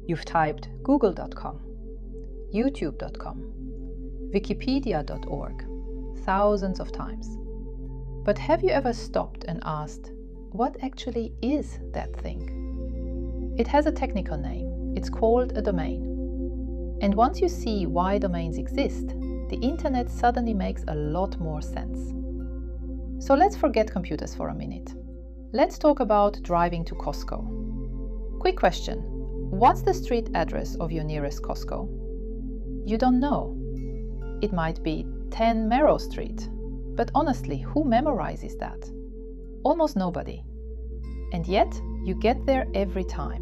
You've typed google.com, youtube.com, wikipedia.org thousands of times. But have you ever stopped and asked, what actually is that thing? It has a technical name. It's called a domain. And once you see why domains exist, the internet suddenly makes a lot more sense. So let's forget computers for a minute. Let's talk about driving to Costco. Quick question. What's the street address of your nearest Costco? You don't know. It might be 10 Merrow Street. But honestly, who memorizes that? Almost nobody. And yet, you get there every time.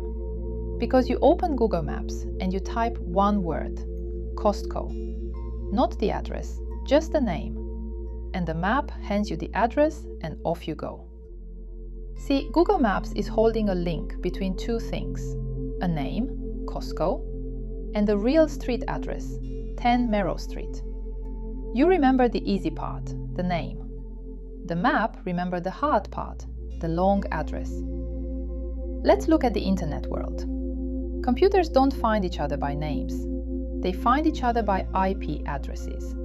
Because you open Google Maps and you type one word, Costco. Not the address, just the name. And the map hands you the address and off you go. See, Google Maps is holding a link between two things. A name, Costco, and the real street address, 10 Merrow Street. You remember the easy part, the name. The map remember the hard part, the long address. Let's look at the internet world. Computers don't find each other by names. They find each other by IP addresses.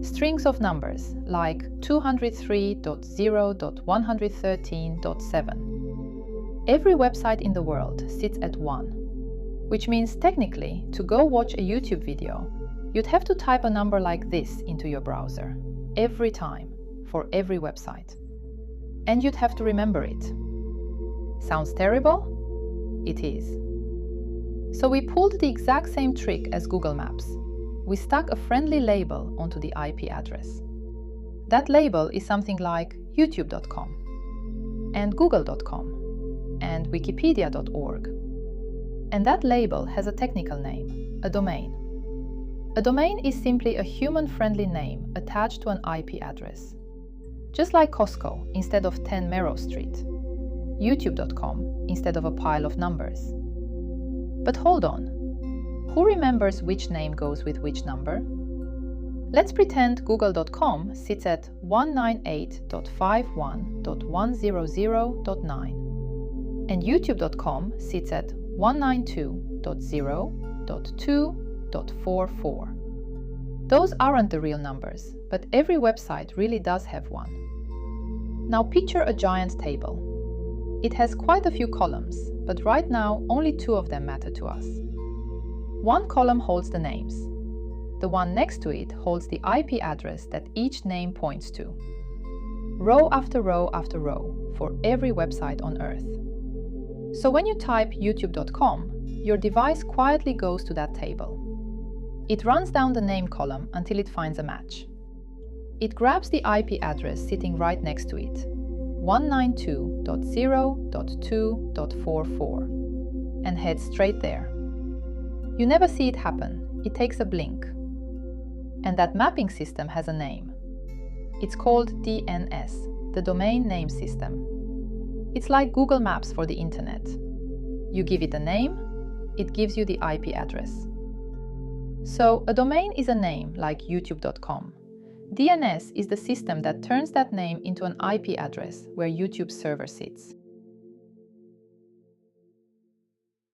Strings of numbers like 203.0.113.7. Every website in the world sits at 1, which means technically to go watch a YouTube video, you'd have to type a number like this into your browser, every time, for every website. And you'd have to remember it. Sounds terrible? It is. So we pulled the exact same trick as Google Maps. We stuck a friendly label onto the IP address. That label is something like youtube.com, and google.com, and wikipedia.org. And that label has a technical name, a domain. A domain is simply a human-friendly name attached to an IP address. Just like Costco instead of 10 Merrow Street, youtube.com instead of a pile of numbers. But hold on, who remembers which name goes with which number? Let's pretend google.com sits at 198.51.100.9 and youtube.com sits at 192.0.2.44. Those aren't the real numbers, but every website really does have one. Now picture a giant table. It has quite a few columns, but right now only 2 of them matter to us. One column holds the names. The one next to it holds the IP address that each name points to. Row after row after row for every website on Earth. So when you type youtube.com, your device quietly goes to that table. It runs down the name column until it finds a match. It grabs the IP address sitting right next to it, 192.0.2.44, and heads straight there. You never see it happen, it takes a blink. And that mapping system has a name. It's called DNS, the Domain Name System. It's like Google Maps for the internet. You give it a name, it gives you the IP address. So a domain is a name like youtube.com. DNS is the system that turns that name into an IP address where YouTube's server sits.